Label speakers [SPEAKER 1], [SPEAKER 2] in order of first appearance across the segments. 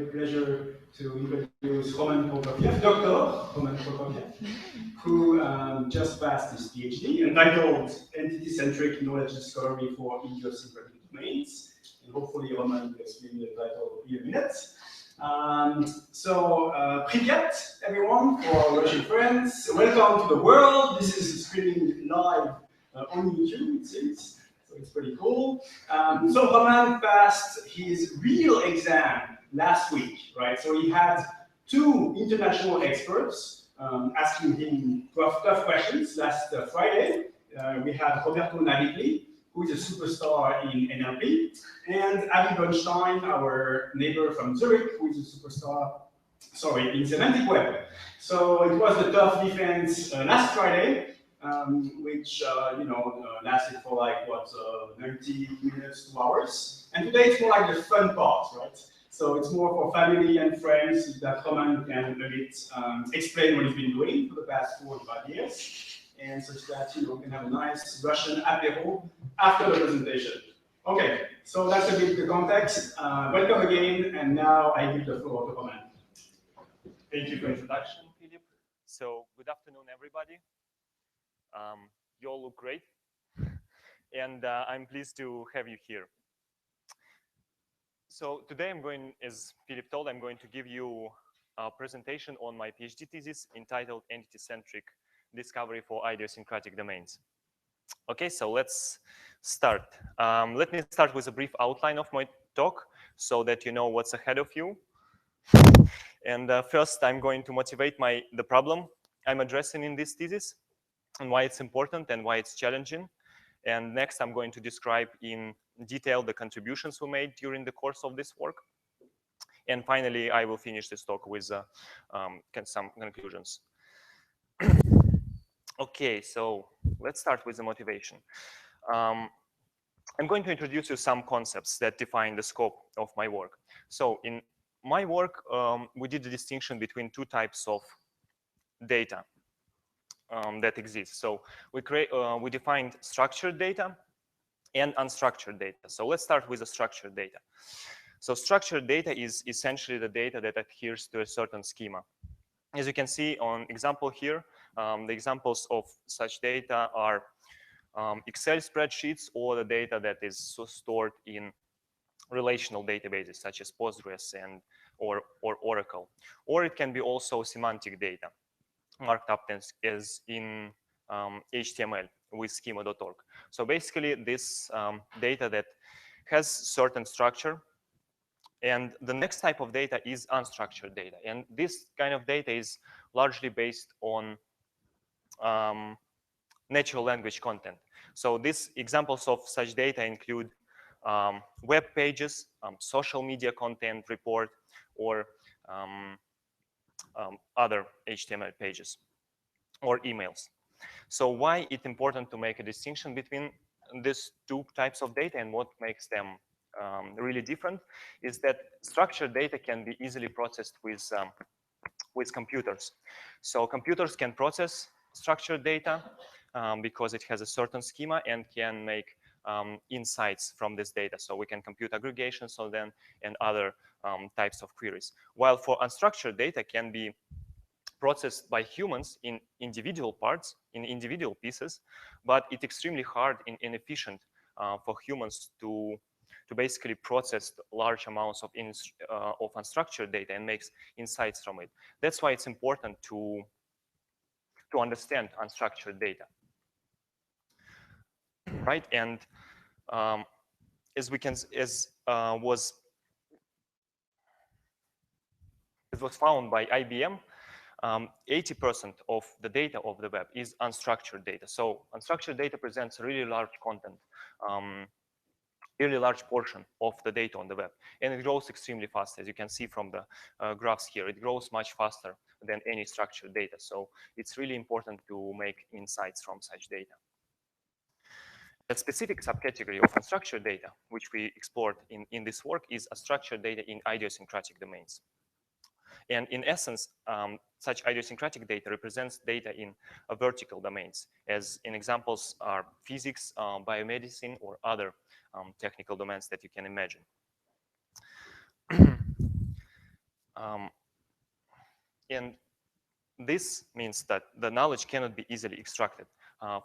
[SPEAKER 1] great pleasure to introduce Roman Prokofyev, Dr. Roman Prokofyev, who just passed his PhD entitled Entity-Centric Knowledge Discovery for Idiosyncratic Domains. And hopefully Roman will explain the title in a minute. Privyat, everyone, for Russian friends. Welcome to the world. This is streaming live on YouTube, it seems. So it's pretty cool. So Roman passed his real exam last week, right? So he had two international experts asking him tough questions last Friday. We had Roberto Navigli, who is a superstar in NLP, and Avi Bernstein, our neighbor from Zurich, who is a superstar, in semantic web. So it was the tough defense last Friday, which lasted for like 90 minutes, 2 hours. And today it's more like the fun part, right? So it's more for family and friends that Roman can a bit explain what he's been doing for the past 4 to 5 years, and such that we can have a nice Russian apéro after the presentation. Okay, so that's a bit the context. Welcome again, and now I give the floor to Roman.
[SPEAKER 2] Thank you for the introduction, Philip. So good afternoon, everybody. You all look great, and I'm pleased to have you here. So today I'm going, as Philip told, I'm going to give you a presentation on my PhD thesis entitled Entity-Centric Discovery for Idiosyncratic Domains. Okay, so let's start. Let me start with a brief outline of my talk so that you know what's ahead of you. And first, I'm going to motivate the problem I'm addressing in this thesis and why it's important and why it's challenging. And next, I'm going to describe in detail the contributions we made during the course of this work. And finally, I will finish this talk with some conclusions. Okay, so let's start with the motivation. I'm going to introduce you some concepts that define the scope of my work. So in my work, we did the distinction between two types of data that exist. So we defined structured data and unstructured data. So let's start with the structured data. So structured data is essentially the data that adheres to a certain schema. As you can see on example here, the examples of such data are Excel spreadsheets or the data that is stored in relational databases such as Postgres or Oracle. Or it can be also semantic data, marked up as in HTML with schema.org. So basically this data that has certain structure. And the next type of data is unstructured data. And this kind of data is largely based on natural language content. So these examples of such data include web pages, social media content report, or other HTML pages or emails. So why it's important to make a distinction between these two types of data and what makes them really different is that structured data can be easily processed with computers. So computers can process structured data because it has a certain schema and can make insights from this data. So we can compute aggregations of them and other types of queries. While for unstructured data can be processed by humans in individual parts, in individual pieces, but it's extremely hard and inefficient for humans to basically process large amounts of unstructured data and makes insights from it. That's why it's important to understand unstructured data, right? And as was found by IBM, 80% of the data of the web is unstructured data. So unstructured data presents really large content, really large portion of the data on the web. And it grows extremely fast, as you can see from the graphs here. It grows much faster than any structured data. So it's really important to make insights from such data. A specific subcategory of unstructured data, which we explored in this work, is unstructured data in idiosyncratic domains. And in essence, such idiosyncratic data represents data in vertical domains, as in examples are physics, biomedicine, or other technical domains that you can imagine. And this means that the knowledge cannot be easily extracted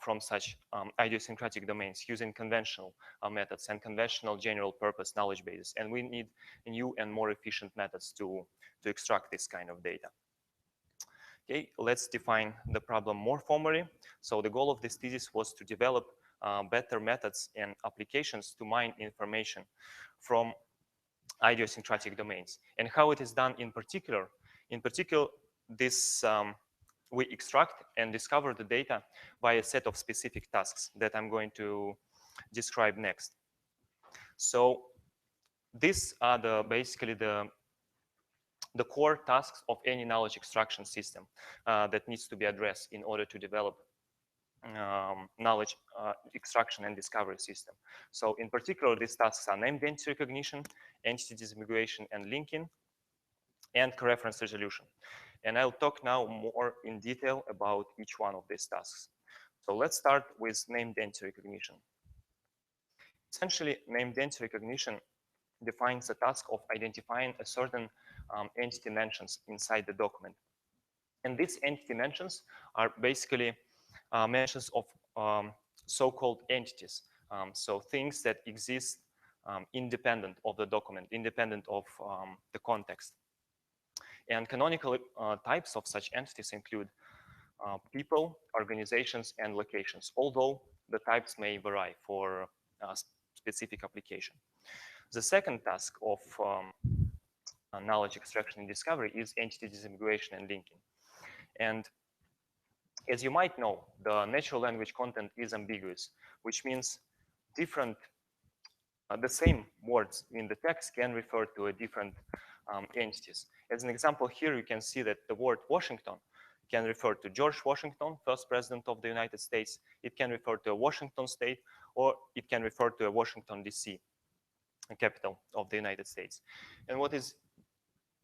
[SPEAKER 2] from such idiosyncratic domains using conventional methods and conventional general purpose knowledge bases. And we need new and more efficient methods to extract this kind of data. Okay, let's define the problem more formally. So the goal of this thesis was to develop better methods and applications to mine information from idiosyncratic domains. And how it is done in particular, this we extract and discover the data by a set of specific tasks that I'm going to describe next. So these are basically the core tasks of any knowledge extraction system that needs to be addressed in order to develop knowledge extraction and discovery system. So in particular, these tasks are named entity recognition, entity disambiguation and linking, and coreference resolution. And I'll talk now more in detail about each one of these tasks. So let's start with named entity recognition. Essentially, named entity recognition defines the task of identifying a certain entity mentions inside the document. And these entity mentions are basically mentions of so-called entities. So things that exist independent of the document, independent of the context. And canonical types of such entities include people, organizations, and locations, although the types may vary for specific application. The second task of knowledge extraction and discovery is entity disambiguation and linking. And as you might know, the natural language content is ambiguous, which means different, the same words in the text can refer to a different entities. As an example here, you can see that the word Washington can refer to George Washington, first president of the United States. It can refer to a Washington state, or it can refer to a Washington, D.C., a capital of the United States. And what is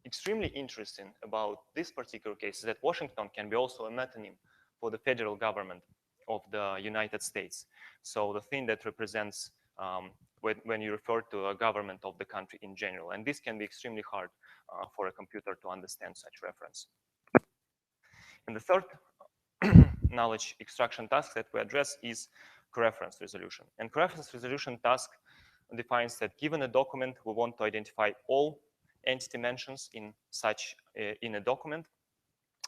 [SPEAKER 2] extremely interesting about this particular case is that Washington can be also a metonym for the federal government of the United States. So the thing that represents when you refer to a government of the country in general. And this can be extremely hard for a computer to understand such reference. And the third knowledge extraction task that we address is coreference resolution. And coreference resolution task defines that given a document, we want to identify all entity mentions in a document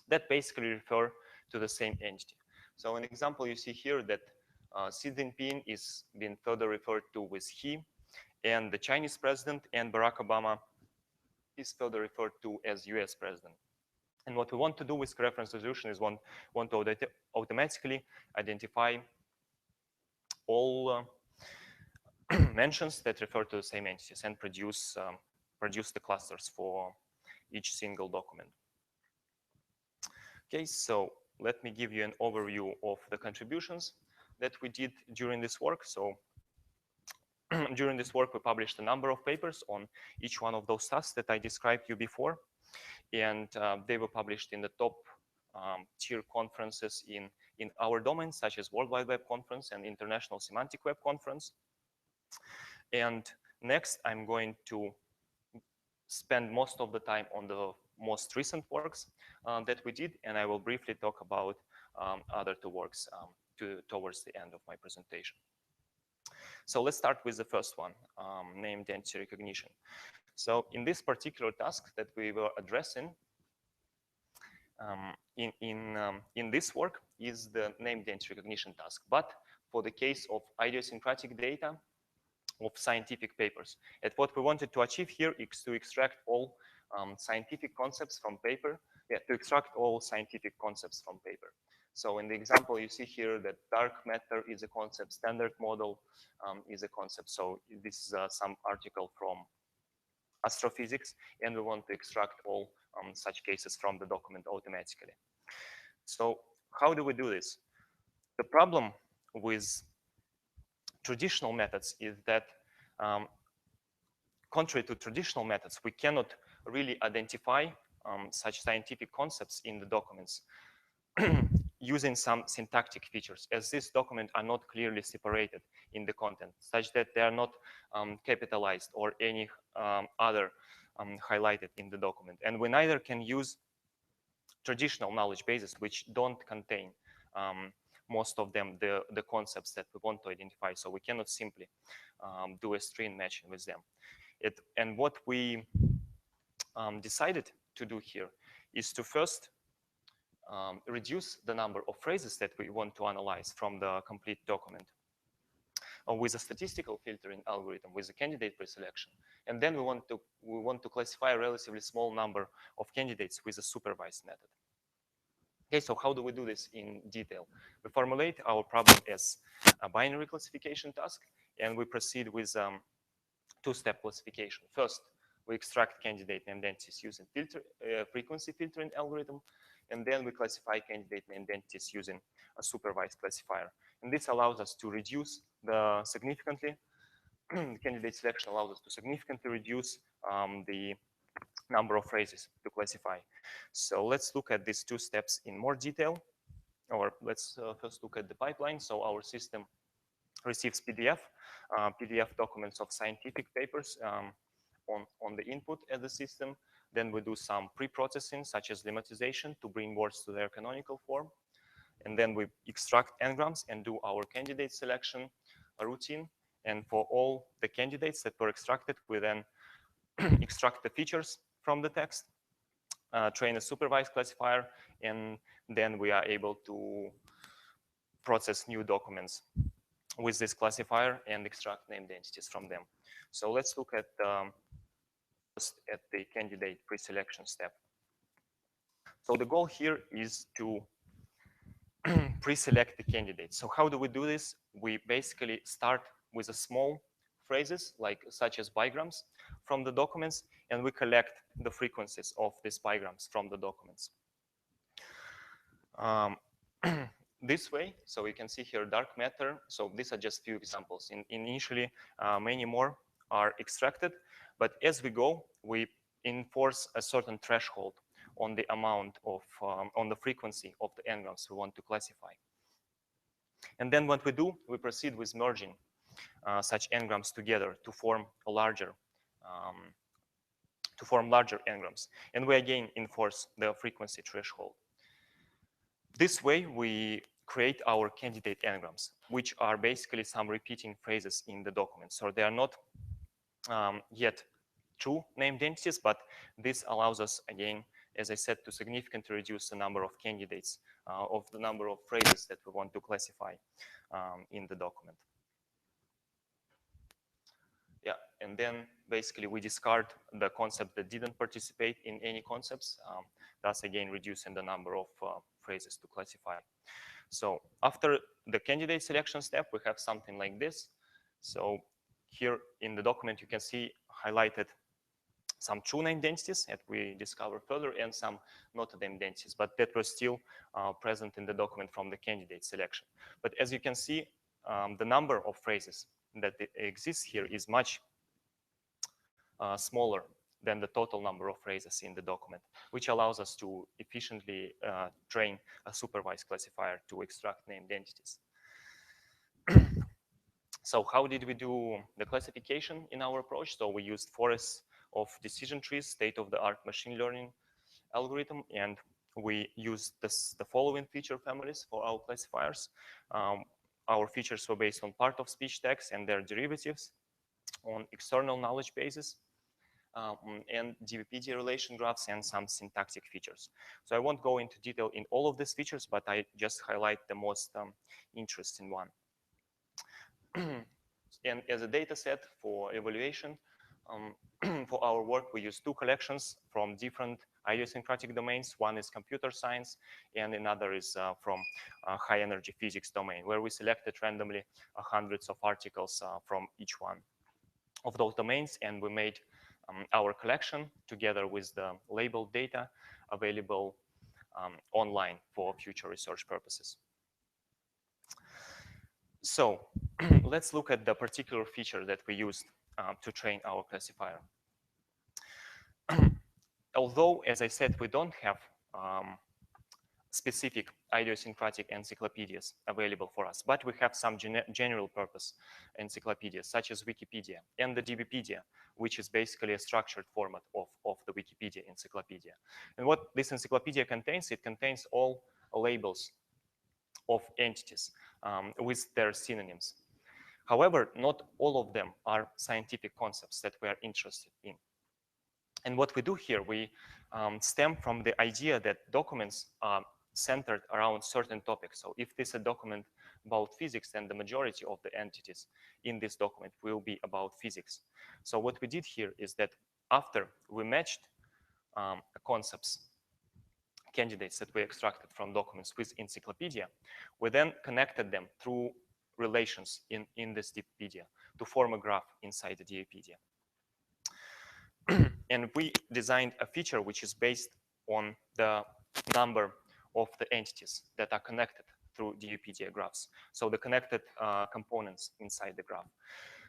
[SPEAKER 2] that basically refer to the same entity. So an example you see here that Xi Jinping is being further referred to with he, and the Chinese president and Barack Obama is further referred to as US president. And what we want to do with coreference resolution is want to automatically identify all mentions that refer to the same entities and produce the clusters for each single document. Okay, so let me give you an overview of the contributions that we did during this work. So during this work, we published a number of papers on each one of those tasks that I described you before. And they were published in the top tier conferences in our domain, such as World Wide Web Conference and International Semantic Web Conference. And next, I'm going to spend most of the time on the most recent works that we did, and I will briefly talk about other two works towards the end of my presentation. So let's start with the first one, named entity recognition. So in this particular task that we were addressing, in this work is the named entity recognition task. But for the case of idiosyncratic data of scientific papers, and what we wanted to achieve here is to extract all scientific concepts from paper. Yeah, to extract all scientific concepts from paper. So in the example, you see here that dark matter is a concept, standard model is a concept. So this is some article from astrophysics, and we want to extract all such cases from the document automatically. So how do we do this? The problem with traditional methods is that contrary to traditional methods, we cannot really identify such scientific concepts in the documents using some syntactic features, as these documents are not clearly separated in the content, such that they are not capitalized or any other highlighted in the document. And we neither can use traditional knowledge bases, which don't contain most of them the concepts that we want to identify. So we cannot simply do a string matching with them. And what we decided to do here is to first reduce the number of phrases that we want to analyze from the complete document with a statistical filtering algorithm, with a candidate preselection. And then we want to classify a relatively small number of candidates with a supervised method. Okay, so how do we do this in detail? We formulate our problem as a binary classification task, and we proceed with two-step classification. First, we extract candidate named entities using frequency filtering algorithm, and then we classify candidate named entities using a supervised classifier. And this allows us to reduce the candidate selection allows us to significantly reduce the number of phrases to classify. So let's look at these two steps in more detail, or let's first look at the pipeline. So our system receives PDF documents of scientific papers on the input at the system. Then we do some pre-processing, such as lemmatization, to bring words to their canonical form. And then we extract n-grams and do our candidate selection routine. And for all the candidates that were extracted, we then extract the features from the text, train a supervised classifier, and then we are able to process new documents with this classifier and extract named entities from them. So let's look at the candidate pre-selection step. So the goal here is to pre-select the candidate. So how do we do this? We basically start with a small phrases, such as bigrams, from the documents, and we collect the frequencies of these bigrams from the documents. This way, so you can see here dark matter. So these are just few examples. Initially, many more are extracted, but as we go, we enforce a certain threshold on the amount of, on the frequency of the n-grams we want to classify. And then what we do, we proceed with merging such n-grams together to form a larger n-grams. And we again enforce the frequency threshold. This way, we create our candidate n-grams, which are basically some repeating phrases in the document. So they are not yet true named entities, but this allows us, again, as I said, to significantly reduce the number of candidates of the number of phrases that we want to classify in the document. Yeah, and then basically we discard the concept that didn't participate in any concepts, thus again reducing the number of phrases to classify. So after the candidate selection step, we have something like this. So here in the document, you can see highlighted some true named entities that we discover further and some not named entities, but that were still present in the document from the candidate selection. But as you can see, the number of phrases that exists here is much smaller than the total number of phrases in the document, which allows us to efficiently train a supervised classifier to extract named entities. So how did we do the classification in our approach? So we used forests of decision trees, state-of-the-art machine learning algorithm, and we used the following feature families for our classifiers. Our features were based on part of speech tags and their derivatives, on external knowledge bases, and DVPD relation graphs, and some syntactic features. So I won't go into detail in all of these features, but I just highlight the most interesting one. And as a data set for evaluation, for our work, we use two collections from different idiosyncratic domains. One is computer science, and another is from high energy physics domain, where we selected randomly hundreds of articles from each one of those domains, and we made our collection together with the labeled data available online for future research purposes. So let's look at the particular feature that we used to train our classifier. Although, as I said, we don't have specific idiosyncratic encyclopedias available for us, but we have some general purpose encyclopedias, such as Wikipedia and the DBpedia, which is basically a structured format of the Wikipedia encyclopedia. And what this encyclopedia contains, it contains all labels of entities with their synonyms. However, not all of them are scientific concepts that we are interested in. And what we do here, we stem from the idea that documents are centered around certain topics. So if this is a document about physics, then the majority of the entities in this document will be about physics. So what we did here is that after we matched concepts, candidates that we extracted from documents with encyclopedia, we then connected them through relations in this DBpedia to form a graph inside the DBpedia. And we designed a feature which is based on the number of the entities that are connected through DBpedia graphs. So the connected components inside the graph.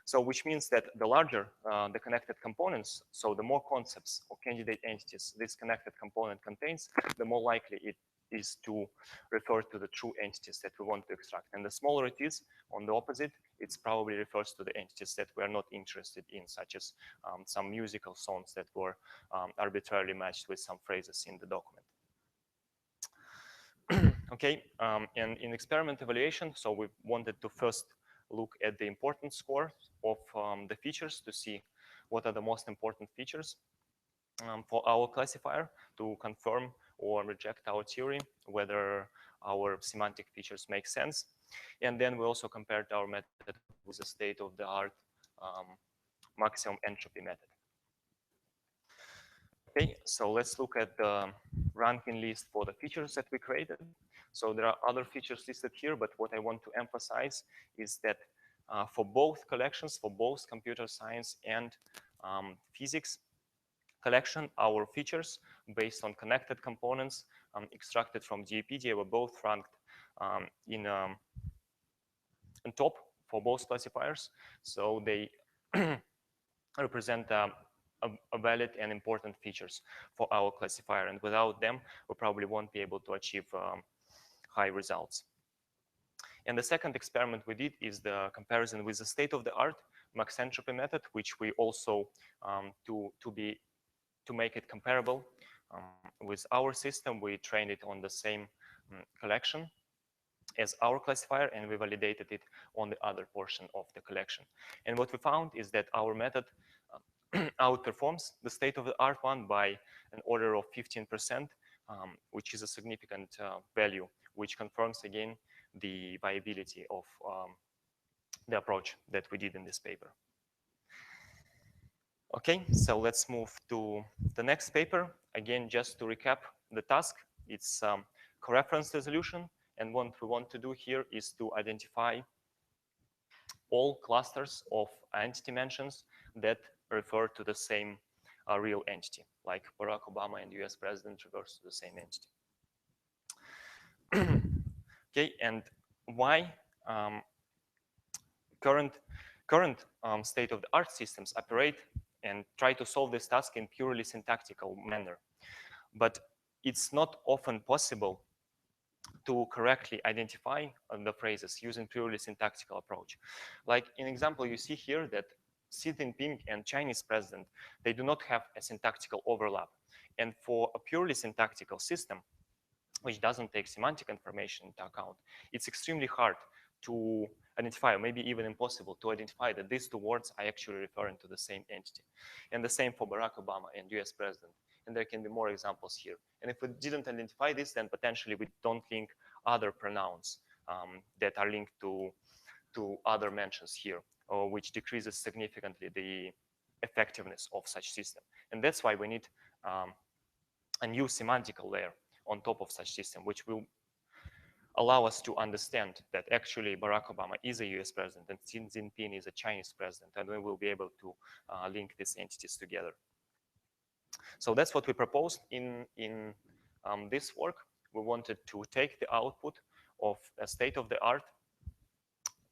[SPEAKER 2] So which means that the larger the connected components, so the more concepts or candidate entities this connected component contains, the more likely it is to refer to the true entities that we want to extract. And the smaller it is, on the opposite, it probably refers to the entities that we are not interested in, such as some musical songs that were arbitrarily matched with some phrases in the document. Okay, and in experiment evaluation, so we wanted to first look at the importance score of the features to see what are the most important features for our classifier to confirm or reject our theory, whether our semantic features make sense. And then we also compared our method with the state-of-the-art maximum entropy method. Okay, so let's look at the ranking list for the features that we created. So there are other features listed here, but what I want to emphasize is that for both collections, for both computer science and physics collection, our features based on connected components extracted from DBpedia were both ranked in top for both classifiers. So they represent a valid and important features for our classifier. And without them, we probably won't be able to achieve high results. And the second experiment we did is the comparison with the state-of-the-art max entropy method, which we also, to make it comparable with our system, we trained it on the same collection as our classifier, and we validated it on the other portion of the collection. And what we found is that our method outperforms the state-of-the-art one by an order of 15%, which is a significant value, which confirms again the viability of the approach that we did in this paper. Okay, so let's move to the next paper. Again, just to recap the task, it's coreference resolution. And what we want to do here is to identify all clusters of entity mentions that refer to the same real entity, like Barack Obama and US president refers to the same entity. Okay, and why current state-of-the-art systems operate and try to solve this task in purely syntactical manner. But it's not often possible to correctly identify the phrases using purely syntactical approach. Like in example, you see here that Xi Jinping and Chinese president, they do not have a syntactical overlap. And for a purely syntactical system, which doesn't take semantic information into account, it's extremely hard to identify, or maybe even impossible to identify that these two words are actually referring to the same entity. And the same for Barack Obama and US president. And there can be more examples here. And if we didn't identify this, then potentially we don't link other pronouns that are linked to other mentions here, or which decreases significantly the effectiveness of such system. And that's why we need a new semantical layer on top of such system, which will allow us to understand that actually Barack Obama is a US president and Xi Jinping is a Chinese president, and we will be able to link these entities together. So that's what we proposed in this work. We wanted to take the output of a state-of-the-art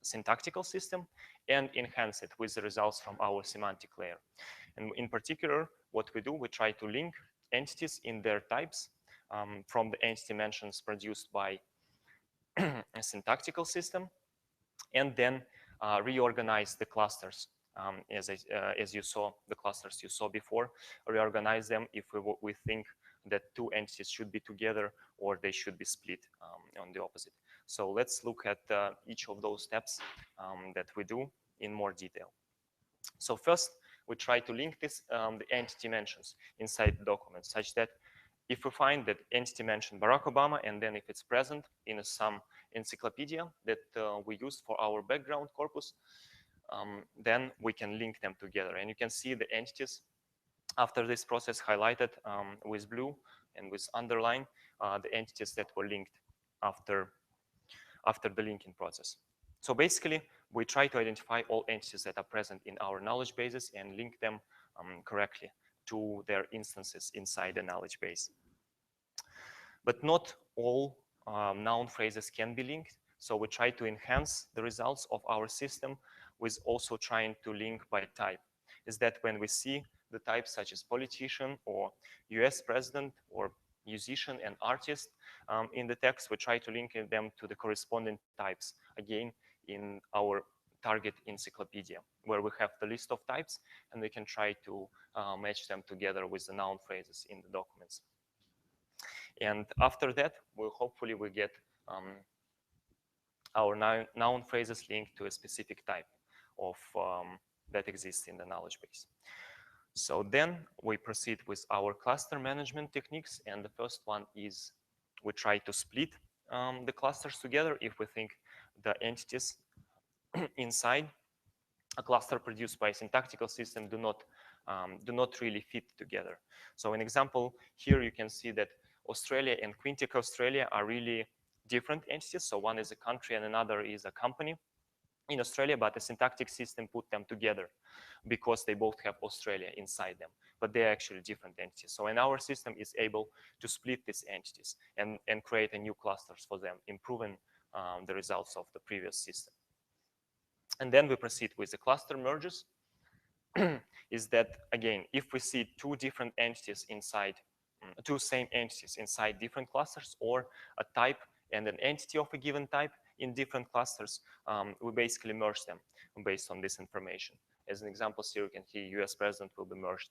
[SPEAKER 2] syntactical system and enhance it with the results from our semantic layer. And in particular, what we do, we try to link entities in their types from the entity mentions produced by a syntactical system, and then reorganize the clusters. As you saw, the clusters you saw before, reorganize them if we think that two entities should be together or they should be split on the opposite. So let's look at each of those steps that we do in more detail. So first, we try to link the entity mentions inside the document such that if we find that entity mentioned Barack Obama, and then if it's present in some encyclopedia that we used for our background corpus, then we can link them together. And you can see the entities after this process highlighted with blue and with underline, the entities that were linked after the linking process. So basically, we try to identify all entities that are present in our knowledge bases and link them correctly to their instances inside the knowledge base. But not all noun phrases can be linked. So we try to enhance the results of our system with also trying to link by type. Is that when we see the types such as politician or US president or musician and artist in the text, we try to link them to the corresponding types, again, in our target encyclopedia, where we have the list of types, and we can try to match them together with the noun phrases in the documents. And after that, hopefully we get our noun phrases linked to a specific type of that exists in the knowledge base. So then we proceed with our cluster management techniques, and the first one is we try to split the clusters together if we think the entities inside a cluster produced by a syntactical system do not really fit together. So an example here, you can see that Australia and Quintic Australia are really different entities. So one is a country and another is a company in Australia, but the syntactic system put them together because they both have Australia inside them, but they're actually different entities. So in our system is able to split these entities and create a new clusters for them, improving the results of the previous system. And then we proceed with the cluster merges. Is that, again, if we see two different entities inside, two same entities inside different clusters, or a type and an entity of a given type in different clusters, we basically merge them based on this information. As an example, here you can see US president will be merged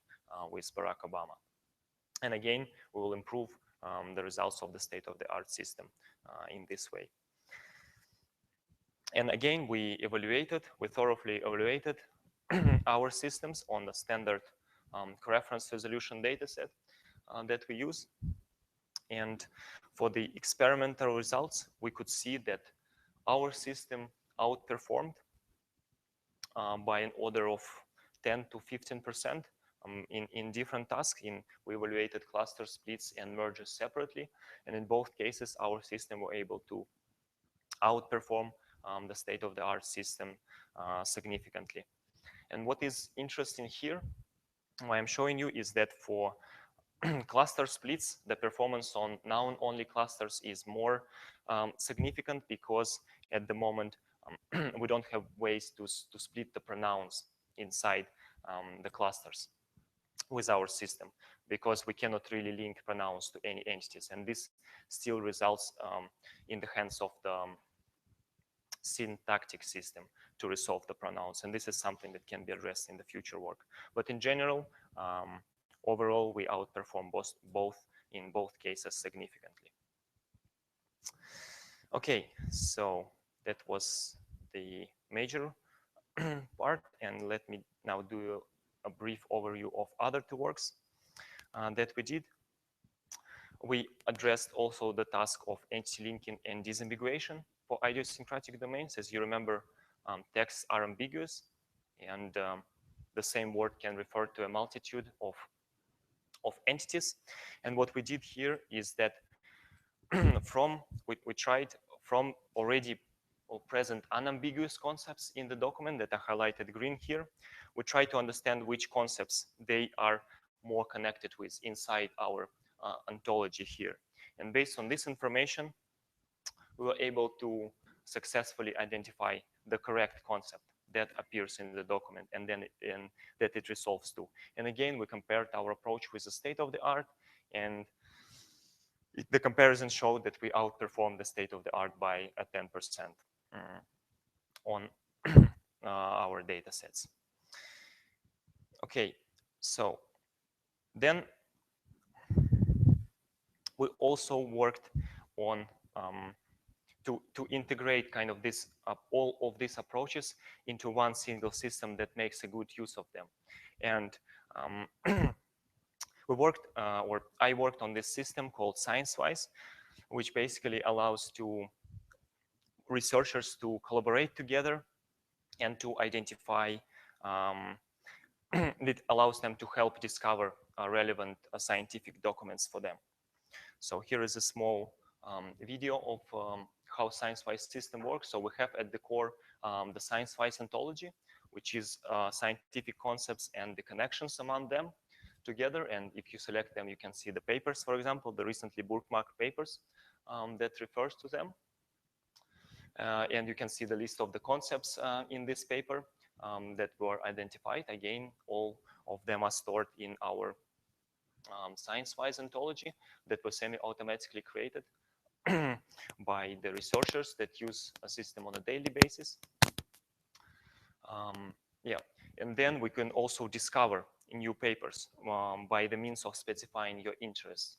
[SPEAKER 2] with Barack Obama. And again, we will improve the results of the state-of-the-art system in this way. And again, we thoroughly evaluated our systems on the standard coreference resolution dataset that we use. And for the experimental results, we could see that our system outperformed by an order of 10 to 15% in different tasks. We evaluated cluster splits and merges separately. And in both cases, our system were able to outperform the state-of-the-art system significantly. And what is interesting here, what I'm showing you, is that for cluster splits, the performance on noun-only clusters is more significant because at the moment we don't have ways to split the pronouns inside the clusters with our system, because we cannot really link pronouns to any entities. And this still results in the hands of the syntactic system to resolve the pronouns. And this is something that can be addressed in the future work. But in general, overall, we outperform in both cases significantly. Okay, so that was the major part. And let me now do a brief overview of other two works that we did. We addressed also the task of entity linking and disambiguation for idiosyncratic domains. As you remember, texts are ambiguous, and the same word can refer to a multitude of entities. And what we did here is that we tried from already present unambiguous concepts in the document that are highlighted green here. We try to understand which concepts they are more connected with inside our ontology here. And based on this information, we were able to successfully identify the correct concept that appears in the document and then that it resolves to. And again, we compared our approach with the state of the art, and The comparison showed that we outperformed the state of the art by 10% on our data sets. Okay, so then we also worked on to integrate kind of this all of these approaches into one single system that makes a good use of them. And we worked, or I worked on this system called ScienceWise, which basically allows researchers to collaborate together and to identify, it allows them to help discover relevant scientific documents for them. So here is a small video of how ScienceWise system works. So we have at the core the ScienceWise ontology, which is scientific concepts and the connections among them together. And if you select them, you can see the papers, for example, the recently bookmarked papers that refers to them. And you can see the list of the concepts in this paper that were identified. Again, all of them are stored in our ScienceWise ontology that was semi-automatically created by the researchers that use a system on a daily basis. Yeah, and then we can also discover new papers by the means of specifying your interests.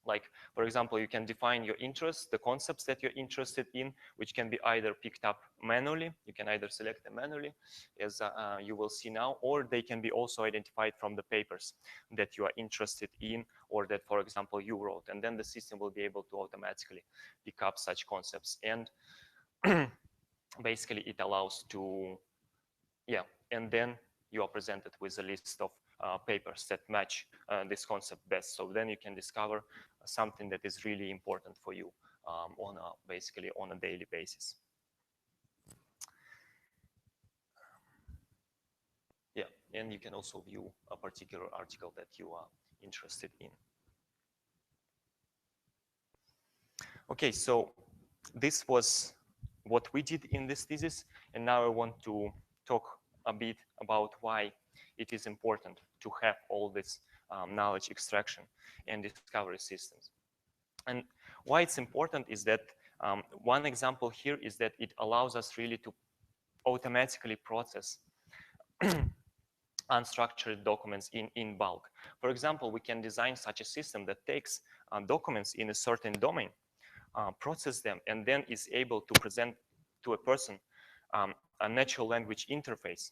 [SPEAKER 2] Like, for example, you can define your interests, the concepts that you're interested in, which can be either picked up manually. You can either select them manually, as you will see now, or they can be also identified from the papers that you are interested in, or that, for example, you wrote. And then the system will be able to automatically pick up such concepts. And basically, it allows to, yeah, and then you are presented with a list of papers that match this concept best. So then you can discover something that is really important for you basically on a daily basis. Yeah, and you can also view a particular article that you are interested in. Okay, so this was what we did in this thesis, and now I want to talk a bit about why it is important to have all this knowledge extraction and discovery systems. And why it's important is that one example here is that it allows us really to automatically process unstructured documents in bulk. For example, we can design such a system that takes documents in a certain domain, process them, and then is able to present to a person a natural language interface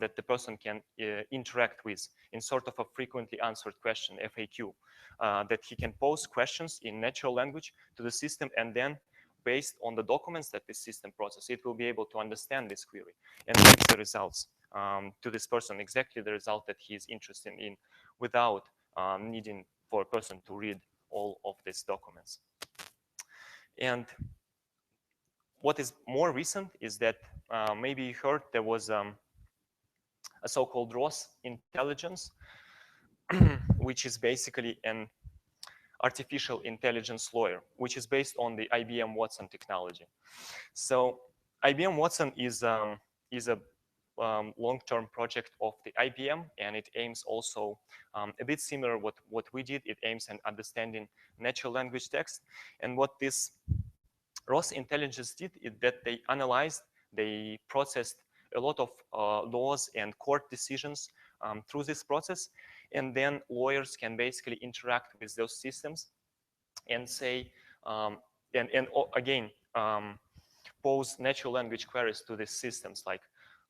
[SPEAKER 2] that the person can interact with in sort of a frequently answered question, FAQ, that he can pose questions in natural language to the system, and then based on the documents that the system processes, it will be able to understand this query and give the results to this person, exactly the result that he is interested in, without needing for a person to read all of these documents. And what is more recent is that maybe you heard there was a so-called ROS intelligence, which is basically an artificial intelligence lawyer, which is based on the IBM Watson technology. So IBM Watson is a long-term project of the IBM, and it aims also a bit similar what we did. It aims at understanding natural language text. And what this ROS intelligence did is that they analyzed, they processed a lot of laws and court decisions through this process. And then lawyers can basically interact with those systems and say, again, pose natural language queries to these systems, like,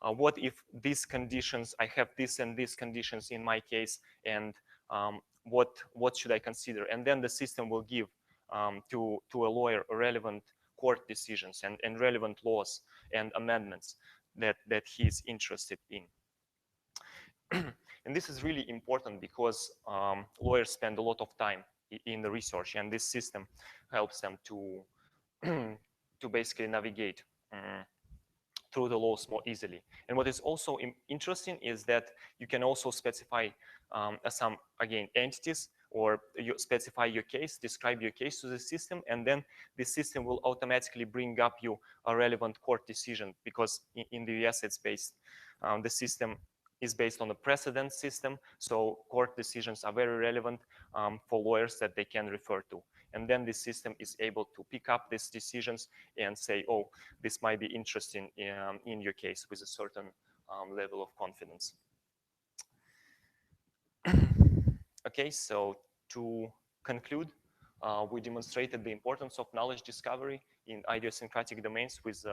[SPEAKER 2] what if these conditions, I have this and these conditions in my case, and what should I consider? And then the system will give to a lawyer relevant court decisions and relevant laws and amendments that he is interested in. And this is really important because lawyers spend a lot of time in the research, and this system helps them to to basically navigate through the laws more easily. And what is also interesting is that you can also specify some, again, entities, or you specify your case, describe your case to the system, and then the system will automatically bring up you a relevant court decision, because in the US it's based, the system is based on a precedent system. So court decisions are very relevant for lawyers that they can refer to. And then this system is able to pick up these decisions and say, oh, this might be interesting in your case with a certain level of confidence. Okay, so to conclude, we demonstrated the importance of knowledge discovery in idiosyncratic domains with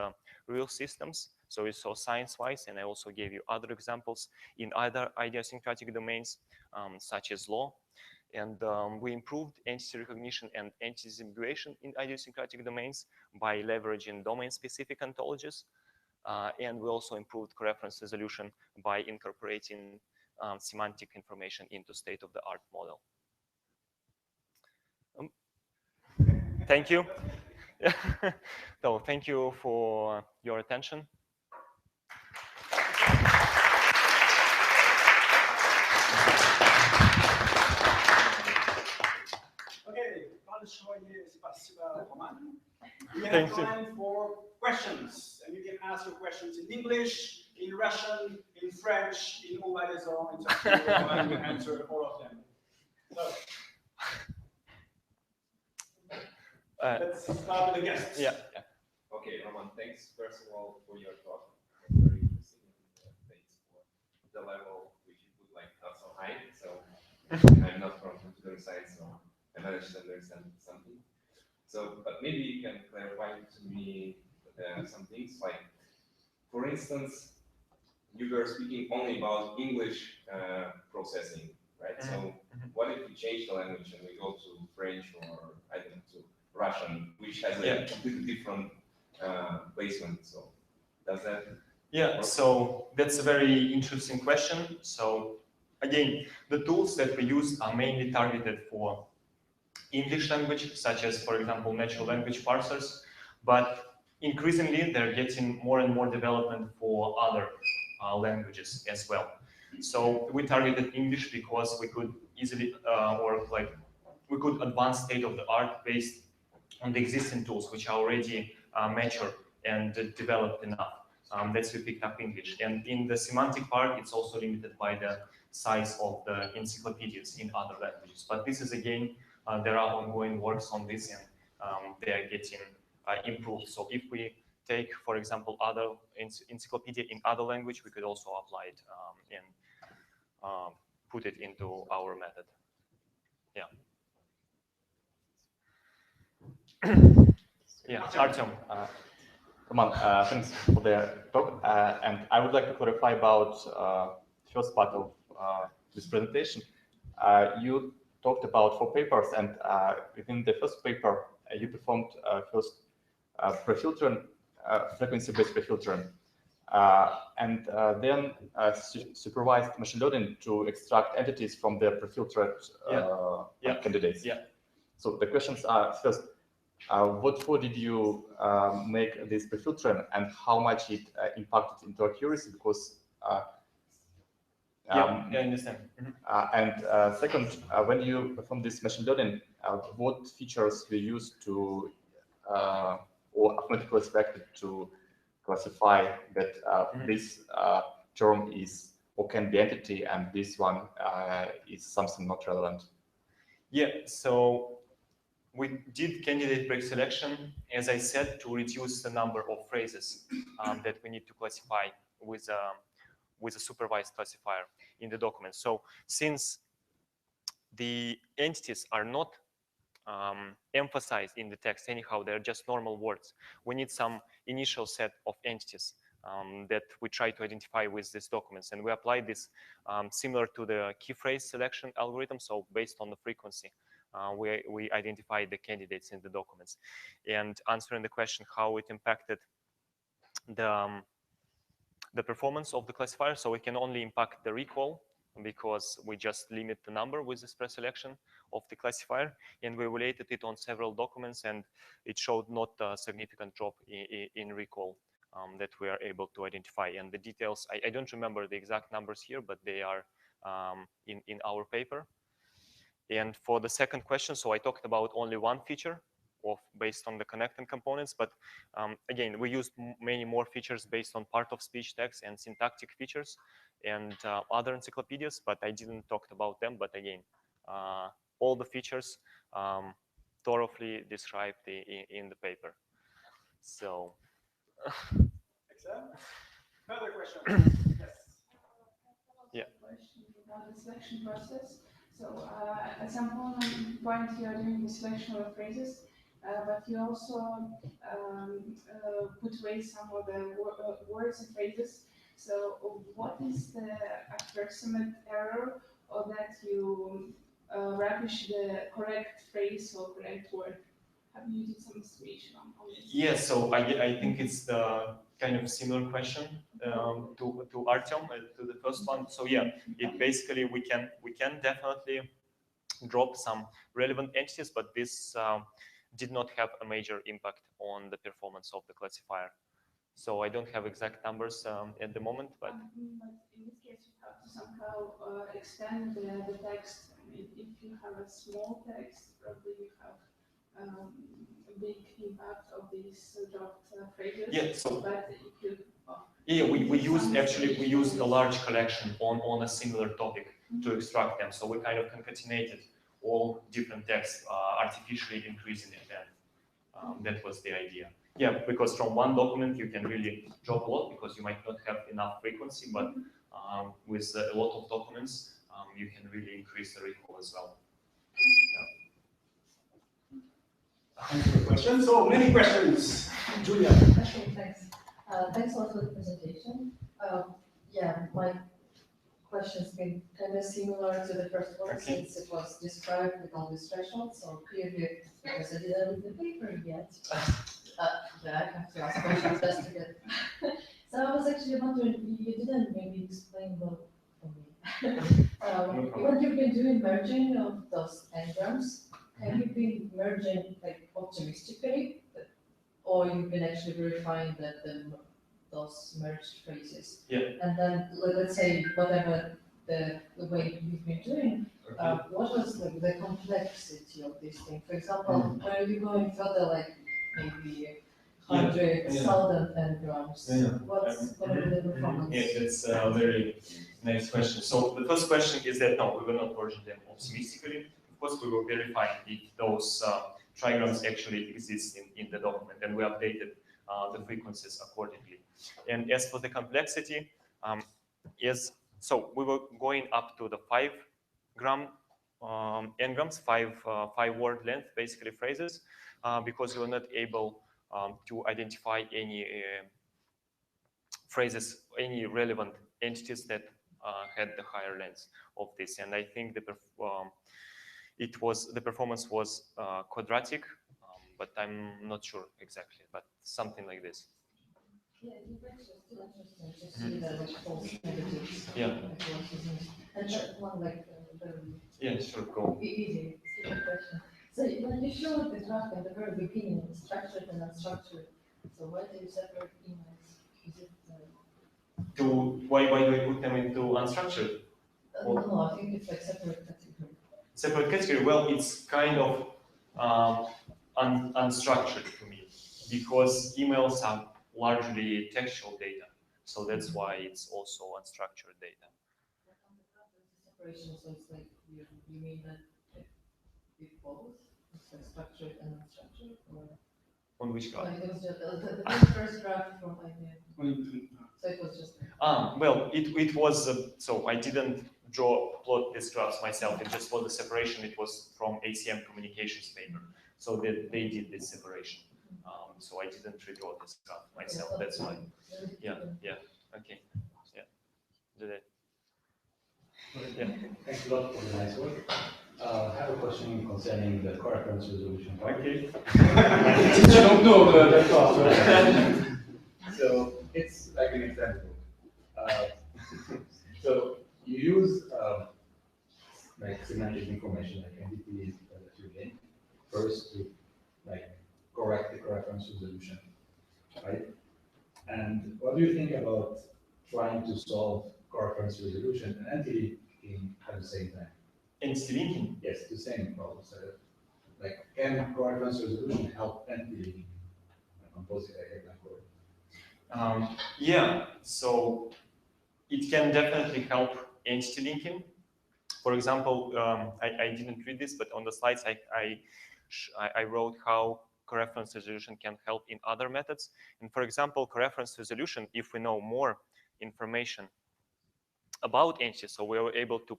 [SPEAKER 2] real systems. So we saw science-wise, and I also gave you other examples in other idiosyncratic domains, such as law. And we improved entity recognition and entity disambiguation in idiosyncratic domains by leveraging domain-specific ontologies. And we also improved coreference resolution by incorporating semantic information into state-of-the-art model. Thank you. So thank you for your attention.
[SPEAKER 1] Okay, большое спасибо, Roman. We have
[SPEAKER 2] Thank you.
[SPEAKER 1] time for questions, and you can ask your questions in English, in Russian, in French, in all that is on. It's up to you, and we answer all of them. So, let's start with the guests.
[SPEAKER 2] Yeah.
[SPEAKER 3] Okay, Roman, thanks first of all for your talk. Very interesting, and thanks for the level which you put like not so high. So I'm not from computer science, so I managed to understand something. So, but maybe you can clarify to me some things. Like, for instance, you were speaking only about English processing, right? So, what if we change the language and we go to French or I don't know, to Russian, which has a completely different placement? So, does that?
[SPEAKER 2] Yeah. So that's a very interesting question. So again, the tools that we use are mainly targeted for English language, such as, for example, natural language parsers, but increasingly they're getting more and more development for other languages as well. So we targeted English because we could easily, we could advance state-of-the-art based on the existing tools, which are already mature and developed enough. That's we picked up English. And in the semantic part, it's also limited by the size of the encyclopedias in other languages. But this is again, there are ongoing works on this, and they are getting improved. So if we take, for example, other encyclopedia in other language, we could also apply it and put it into our method. Yeah. Yeah, Artyom.
[SPEAKER 4] Roman, thanks for the talk. And I would like to clarify about first part of this presentation. You talked about 4 papers, and within the first paper, you performed first prefiltering, frequency-based prefiltering, and then supervised machine learning to extract entities from the prefiltered candidates.
[SPEAKER 2] Yeah.
[SPEAKER 4] So the questions are, first, what for did you make this prefiltering, and how much it impacted into accuracy? Because
[SPEAKER 2] I understand.
[SPEAKER 4] and second, when you perform this machine learning, what features were used to or automatically expected to classify that this term is or can be entity, and this one is something not relevant?
[SPEAKER 2] Yeah, so we did candidate pre-selection, as I said, to reduce the number of phrases that we need to classify with a supervised classifier in the document. So since the entities are not emphasized in the text anyhow, they're just normal words, we need some initial set of entities that we try to identify with these documents. And we apply this similar to the key phrase selection algorithm. So based on the frequency, we identify the candidates in the documents. And answering the question how it impacted the performance of the classifier, so we can only impact the recall because we just limit the number with this preselection of the classifier, and we related it on several documents, and it showed not a significant drop in recall that we are able to identify. And the details, I don't remember the exact numbers here, but they are in our paper. And for the second question, so I talked about only one feature based on the connecting components, but again, we used many more features based on part of speech text and syntactic features. and other encyclopedias, but I didn't talk about them. But again, all the features thoroughly described in the paper. So,
[SPEAKER 1] excellent. Further question? Yes.
[SPEAKER 2] Yeah.
[SPEAKER 5] Question about the selection process. So at some point you are doing the selection of phrases, but you also put away some of the words and phrases. So what is the approximate error, or that you rubbish the correct phrase or correct word? Have you did some estimation on this?
[SPEAKER 2] Yes, so I think it's the kind of similar question to Artyom, to the first one. So yeah, it basically we can definitely drop some relevant entities, but this did not have a major impact on the performance of the classifier. So I don't have exact numbers at the moment, but
[SPEAKER 5] but in this case, you have to somehow extend the text. I mean, if you have a small text, probably you have a big impact of these dropped phrases.
[SPEAKER 2] yeah, so
[SPEAKER 5] But if you
[SPEAKER 2] yeah, we used a large collection on a similar topic to extract them. So we kind of concatenated all different texts, artificially increasing it, and that was the idea. Yeah, because from one document you can really drop a lot because you might not have enough frequency, but with a lot of documents you can really increase the recall as well.
[SPEAKER 1] Thanks for the question. So many questions. Julia.
[SPEAKER 6] Okay, thanks. Thanks a lot for the presentation. Yeah, my question's been kind of similar to the first one, since it was described with all these thresholds. So clearly, because I didn't read the paper yet, I have to ask questions just to get. So I was actually wondering, you didn't maybe explain well for me. When you've been doing merging of those engrams, have you been merging like optimistically, or you've been actually verifying that those merged phrases?
[SPEAKER 2] Yeah.
[SPEAKER 6] And then let's say whatever the way you've been doing, what was the complexity of this thing? For example, are you going further, like maybe 100,000 engrams? What's going to be the performance?
[SPEAKER 2] Yeah, that's a very nice question. So the first question is that no, we will not version them optimistically. Of course, we will verify if those trigrams actually exist in the document, and we updated the frequencies accordingly. And as for the complexity, so we were going up to the 5 gram engrams, 5 word length, basically phrases, because we were not able to identify any phrases, any relevant entities that had the higher length of this. And I think the performance was quadratic, but I'm not sure exactly, but something like this.
[SPEAKER 6] Yeah, you mentioned still interesting to see the like false negatives.
[SPEAKER 2] Yeah.
[SPEAKER 6] And that one like
[SPEAKER 2] yeah, sure, go.
[SPEAKER 6] Easy, simple question. So when you showed the graph at the very beginning, structured and unstructured, so why do you separate emails? Is it
[SPEAKER 2] Why do we put them into unstructured?
[SPEAKER 6] no, I think it's like separate category.
[SPEAKER 2] Separate category. Well, it's kind of unstructured to me because emails are largely textual data, so that's why it's also unstructured data.
[SPEAKER 6] But on the graph, there's a separation, so it's like you mean that with both, it's like structured and unstructured, or?
[SPEAKER 2] On which graph?
[SPEAKER 6] Like it was just the first graph from IBM. So it was just.
[SPEAKER 2] Well, it was so I didn't plot these graphs myself. It just was the separation. It was from ACM communications paper, so they did this separation. So I didn't redraw this graph myself. That's why. Yeah. Okay. Yeah. Did it? Yeah.
[SPEAKER 7] Thanks a lot for the nice work. I have a question concerning the co-reference resolution.
[SPEAKER 2] Okay.
[SPEAKER 7] Since you don't know the cost, right? So it's like an example. So you use like semantic information, like entities that you link first to like correct the co-reference resolution, right? And what do you think about trying to solve co-reference resolution and entity linking at the same time?
[SPEAKER 2] Entity linking?
[SPEAKER 7] Yes, the same problem. So, like, can co-reference resolution help entity linking? I'm composing like a blank word.
[SPEAKER 2] Yeah. So it can definitely help entity linking. For example, I didn't read this, but on the slides I wrote how coreference resolution can help in other methods. And for example, coreference resolution, if we know more information about entities, so we were able to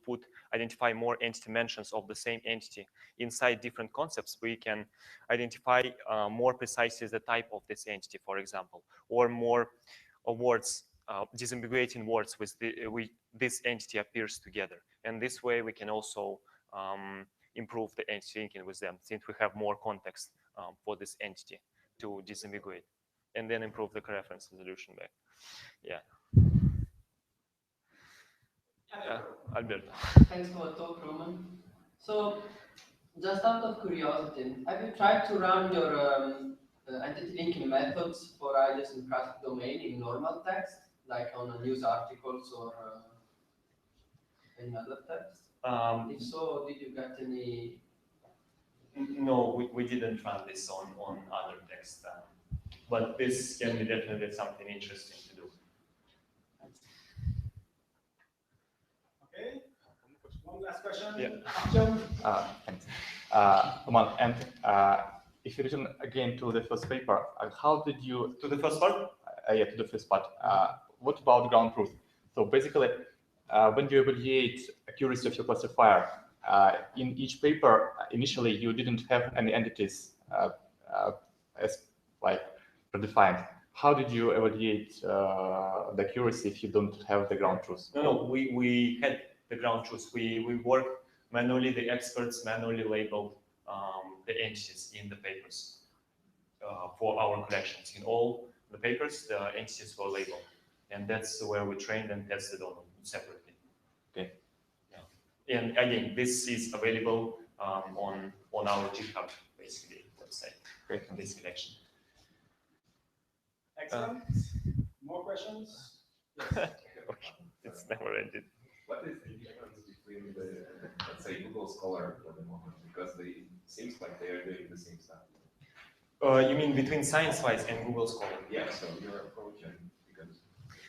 [SPEAKER 2] identify more entity mentions of the same entity inside different concepts, we can identify more precisely the type of this entity, for example, or more words, disambiguating words with this entity appears together. And this way we can also improve the entity linking with them, since we have more context for this entity to disambiguate, and then improve the coreference resolution back. Yeah. Alberto.
[SPEAKER 8] Thanks for the talk, Roman. So, just out of curiosity, have you tried to run your entity linking methods for idiosyncratic domain in normal text, like on news articles or any other text? If so, did you get any?
[SPEAKER 2] No, we didn't run this on other text, but this can be definitely something interesting to do.
[SPEAKER 1] Okay. One last question.
[SPEAKER 2] Yeah.
[SPEAKER 4] Thanks. Roman, and if you return again to the first paper, how did you...
[SPEAKER 2] To the first part?
[SPEAKER 4] Yeah, to the first part. What about ground truth? So basically, when you evaluate accuracy of your classifier, in each paper, initially you didn't have any entities as like predefined. How did you evaluate the accuracy if you don't have the ground truth?
[SPEAKER 2] No, we had the ground truth. We worked manually, the experts manually labeled the entities in the papers for our collections. In all the papers, the entities were labeled. And that's where we trained and tested on them separately.
[SPEAKER 4] Okay.
[SPEAKER 2] Yeah. And again, this is available on our GitHub, basically, website, on this collection.
[SPEAKER 1] Excellent. More questions?
[SPEAKER 2] Okay, it's never ended.
[SPEAKER 3] What is the difference between the, let's say, Google Scholar for the moment? Because it seems like they are doing the same stuff.
[SPEAKER 2] You mean between ScienceWise and Google Scholar?
[SPEAKER 3] Yeah, so your approach and because...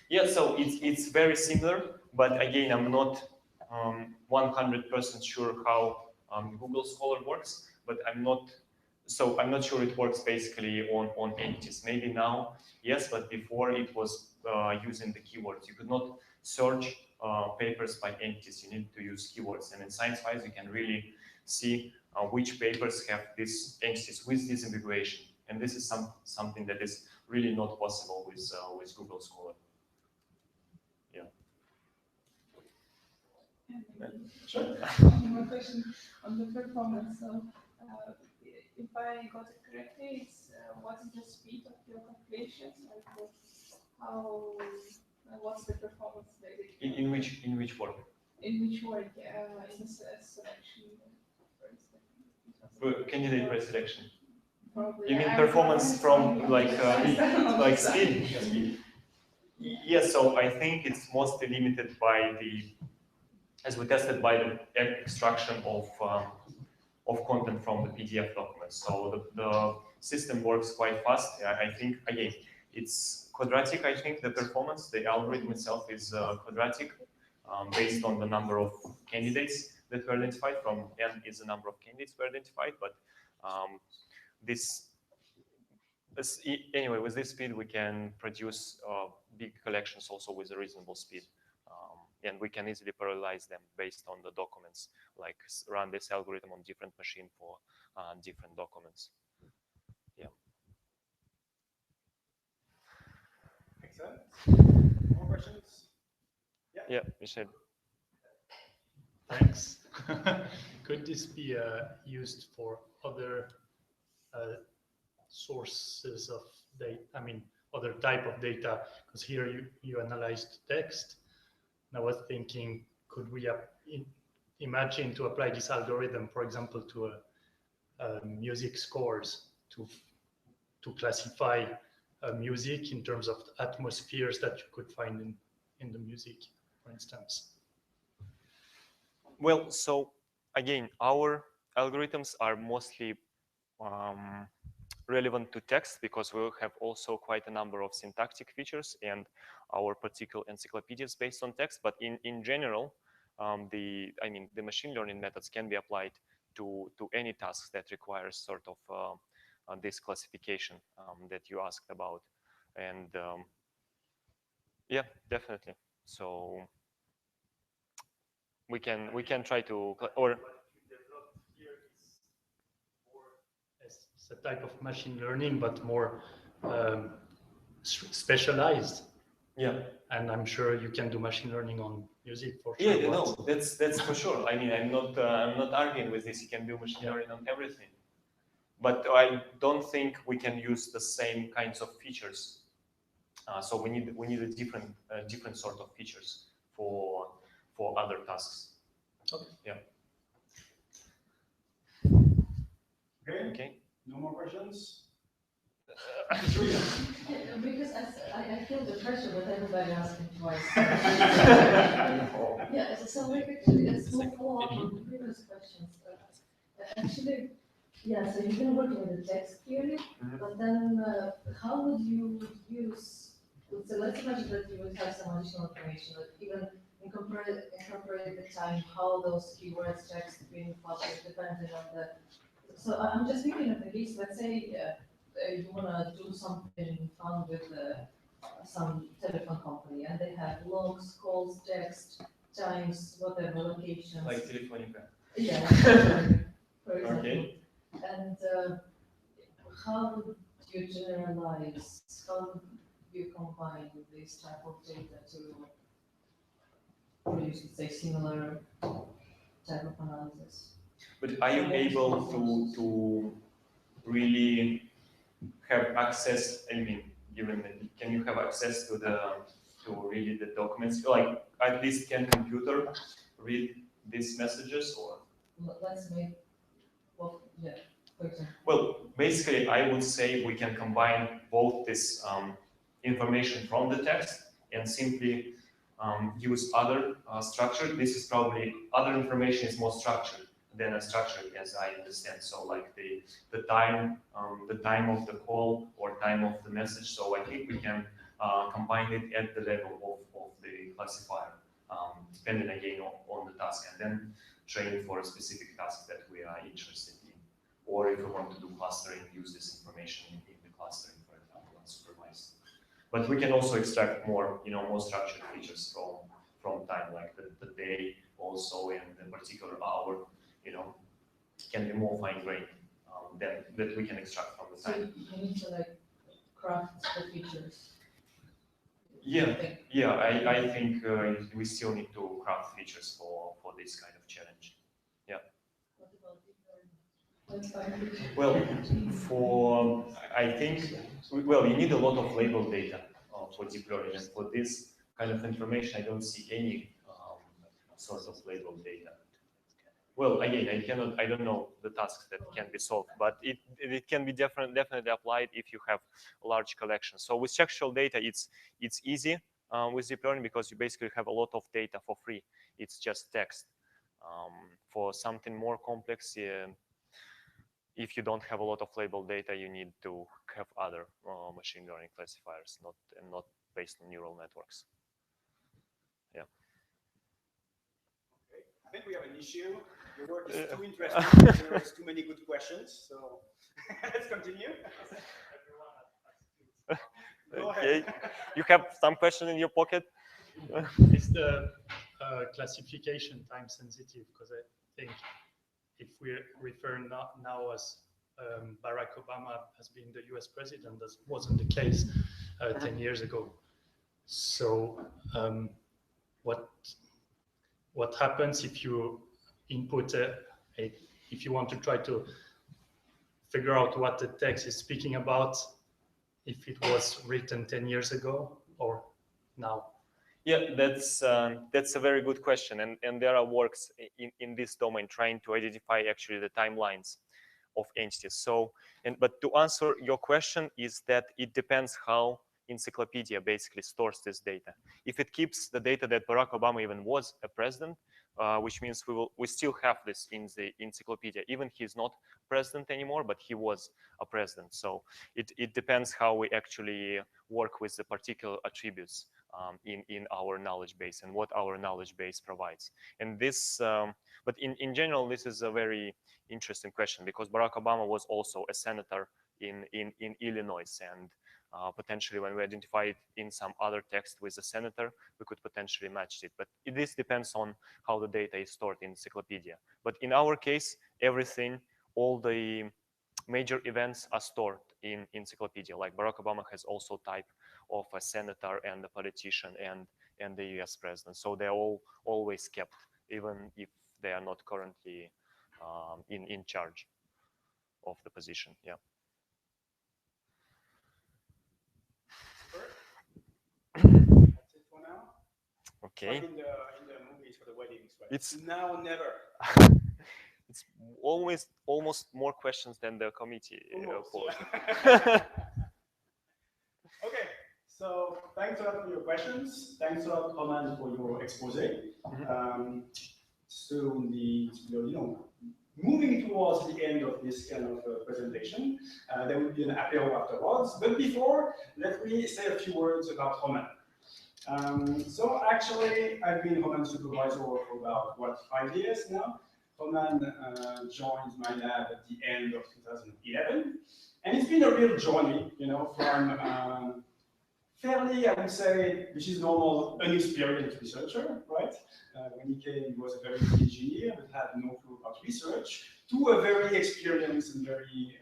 [SPEAKER 2] Yeah, so it's very similar, but again, I'm not 100% sure how Google Scholar works, but I'm not sure it works basically on entities. Maybe now, yes, but before it was using the keywords. You could not search papers by entities. You need to use keywords. And in ScienceWise, you can really see which papers have these entities with this ambiguation. And this is something that is really not possible with Google Scholar. Yeah.
[SPEAKER 1] Sure.
[SPEAKER 5] One more question on the performance. So, if I got it correctly, it's what is the speed of your calculations, and what's the performance basically?
[SPEAKER 2] In which work?
[SPEAKER 5] In which work? In the selection, for instance.
[SPEAKER 2] Candidate preselection.
[SPEAKER 5] Probably.
[SPEAKER 2] You mean performance from like speed? Yes, so I think it's mostly limited by as we tested by the extraction of content from the PDF documents. So the system works quite fast. I think, again, it's quadratic, I think, the performance. The algorithm itself is quadratic based on the number of candidates that were identified. From n is the number of candidates were identified, but anyway, with this speed, we can produce big collections also with a reasonable speed. And we can easily parallelize them based on the documents, like run this algorithm on different machine for different documents. Yeah.
[SPEAKER 1] Excellent. More questions?
[SPEAKER 2] Yeah, Michel.
[SPEAKER 9] Thanks. Could this be used for other sources of data? I mean, other type of data? Because here you analyzed text. And I was thinking, could we imagine to apply this algorithm, for example, to music scores to classify music in terms of atmospheres that you could find in the music, for instance?
[SPEAKER 2] Well, so again, our algorithms are mostly relevant to text because we have also quite a number of syntactic features and our particular encyclopedias based on text. But in general, the machine learning methods can be applied to any tasks that requires sort of this classification that you asked about. And yeah, definitely. So we can try to, or
[SPEAKER 9] it's a type of machine learning, but more specialized.
[SPEAKER 2] yeah.
[SPEAKER 9] And I'm sure you can do machine learning on music for
[SPEAKER 2] Yeah,
[SPEAKER 9] sure.
[SPEAKER 2] no, that's for sure. I mean, I'm not arguing with this. You can do machine learning on everything, but I don't think we can use the same kinds of features. So we need a different sort of features for other tasks.
[SPEAKER 9] Okay.
[SPEAKER 2] Yeah.
[SPEAKER 1] Okay.
[SPEAKER 2] Okay.
[SPEAKER 1] No more questions?
[SPEAKER 6] Yeah, because I feel the pressure with everybody asking twice. Yeah, so we actually a small follow-up on the previous questions. Actually, yeah, so you've been working with the text clearly, but then how would you use, so let's imagine that you would have some additional information, like even incorporate the time, how those keywords text being published, depending on the, so I'm just thinking of the case, let's say you want to do something fun with some telephone company, and they have logs, calls, text, times, whatever, locations.
[SPEAKER 2] Like Telefonica.
[SPEAKER 6] Yeah, for example.
[SPEAKER 2] Okay.
[SPEAKER 6] And how would you generalize, how would you combine this type of data to produce, let's say, similar type of analysis?
[SPEAKER 2] But are you able to really have access? I mean, given that, can you have access to really the documents? Like, at least can computer read these messages, or?
[SPEAKER 6] Let's make, well, yeah, for example.
[SPEAKER 2] Well, basically, I would say we can combine both this information from the text and simply use other structure. This is probably, other information is more structured than unstructured, as I understand. So like the time of the call or time of the message. So I think we can combine it at the level of the classifier, depending again on the task, and then train it for a specific task that we are interested in. Or if we want to do clustering, use this information in the clustering, for example, unsupervised. But we can also extract more, more structured features from time, like the day also, and the particular hour, can be more fine-grained that we can extract from the time.
[SPEAKER 6] So you need to like craft the features.
[SPEAKER 2] Yeah, I think we still need to craft features for this kind of challenge. Yeah.
[SPEAKER 6] What about deep learning?
[SPEAKER 2] Well, I think, you need a lot of label data for deep learning, and for this kind of information, I don't see any sort of label data. Well, again, I don't know the tasks that can be solved, but it can be definitely applied if you have a large collection. So with textual data, it's easy with deep learning because you basically have a lot of data for free. It's just text. For something more complex, if you don't have a lot of label data, you need to have other machine learning classifiers, not based on neural networks. Yeah.
[SPEAKER 1] Okay. I think we have an issue. Your work is too interesting. There is too many good questions. So let's continue. Go
[SPEAKER 2] Okay.
[SPEAKER 1] ahead.
[SPEAKER 2] You have some question in your pocket?
[SPEAKER 9] Is the classification time sensitive? Because I think if we refer now as Barack Obama has been the US president, that wasn't the case 10 years ago. So what happens if you input if you want to try to figure out what the text is speaking about, if it was written 10 years ago or now?
[SPEAKER 2] Yeah, that's a very good question, and there are works in this domain trying to identify actually the timelines of entities. So, but to answer your question is that it depends how encyclopedia basically stores this data. If it keeps the data that Barack Obama even was a president, which means we still have this in the encyclopedia. Even he's not president anymore, but he was a president. So it depends how we actually work with the particular attributes in our knowledge base and what our knowledge base provides. And this, but in general, this is a very interesting question because Barack Obama was also a senator in Illinois, and potentially when we identify it in some other text with a senator, we could potentially match it. But this depends on how the data is stored in encyclopedia. But in our case, everything, all the major events are stored in encyclopedia. Like Barack Obama has also type of a senator and a politician and the US president. So they're all always kept, even if they are not currently in charge of the position. Yeah.
[SPEAKER 1] That's it for now.
[SPEAKER 2] Okay.
[SPEAKER 1] Like in the movies for the weddings, right?
[SPEAKER 2] It's
[SPEAKER 1] now or never.
[SPEAKER 2] It's always almost more questions than the committee posed.
[SPEAKER 1] Yeah. Okay, so thanks a lot for your questions. Thanks a lot, Roman, for your expose. So moving towards the end of this kind of presentation, there will be an apéro afterwards. But before, let me say a few words about Roman. So actually, I've been Roman's supervisor for about, 5 years now. Roman joined my lab at the end of 2011. And it's been a real journey, from fairly, I would say, which is normal, unexperienced researcher, right? When he came, he was a very good engineer, but had no clue about research, to a very experienced and very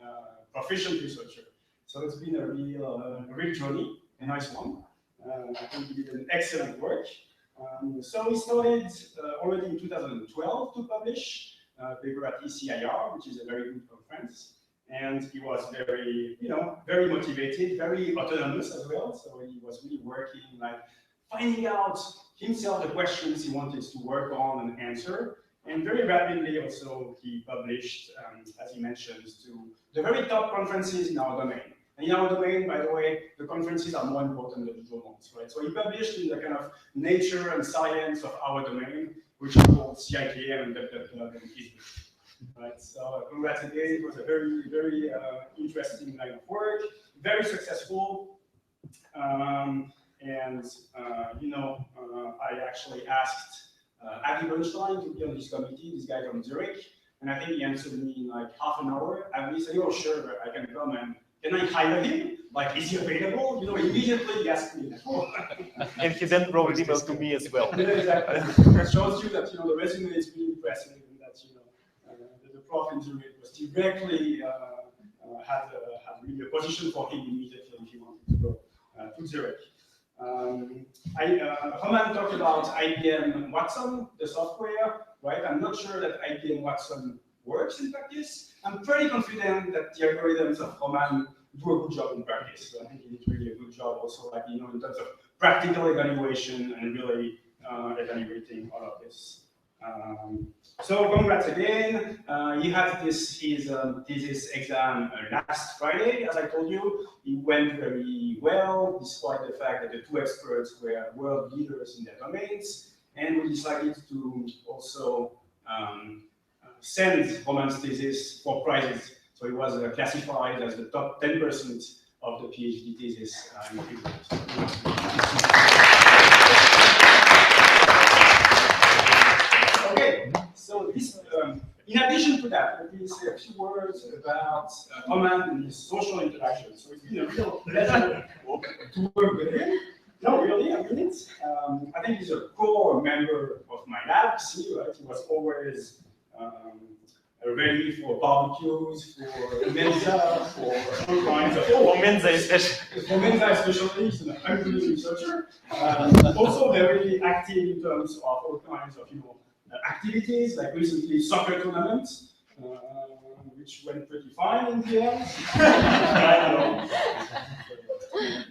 [SPEAKER 1] proficient researcher. So it's been a real journey, a nice one. I think he did an excellent work. So he started already in 2012 to publish a paper at ECIR, which is a very good conference. And he was very, very motivated, very autonomous as well. So he was really working, finding out himself the questions he wanted to work on and answer. And very rapidly also he published, as he mentioned, to the very top conferences in our domain. And in our domain, by the way, the conferences are more important than the journals, right? So he published in the kind of nature and science of our domain, which are called CIKM and WWW and Ibm. Right, so congrats again. It was a very, very interesting line of work, very successful. I actually asked Avi Bernstein to be on this committee, this guy from Zurich, and I think he answered me in like half an hour. Avi said, "Oh, sure, I can come and can I hire him? Like, is he available?" Immediately he asked me.
[SPEAKER 2] And he then wrote an email to me as well.
[SPEAKER 1] Yeah, exactly. It shows you that the resume is really impressive, and that the prof in Zurich was directly had really a position for him immediately if he wanted to go to Zurich. Roman talked about IBM Watson, the software, right? I'm not sure that IBM Watson works in practice. I'm pretty confident that the algorithms of Roman do a good job in practice. So I think he did really a good job also, in terms of practical evaluation and really evaluating all of this. So congrats again. He had his thesis exam last Friday, as I told you. It went very well, despite the fact that the two experts were world leaders in their domains. And we decided to also send Roman's thesis for prizes. So it was classified as the top 10% of the PhD thesis in Fribourg. Okay, so this, in addition to that, let me say a few words about Roman and his social interactions. So it's been a real pleasure to work with him. No, really, I mean it. I think he's a core member of my lab. See, right? He was always ready for barbecues, for Mensa, for all kinds of...
[SPEAKER 2] For Mensa especially.
[SPEAKER 1] For Mensa especially, he's an unbelievable researcher. Also very active in terms of all kinds of, activities, like recently soccer tournaments, which went pretty fine in the end. I don't know.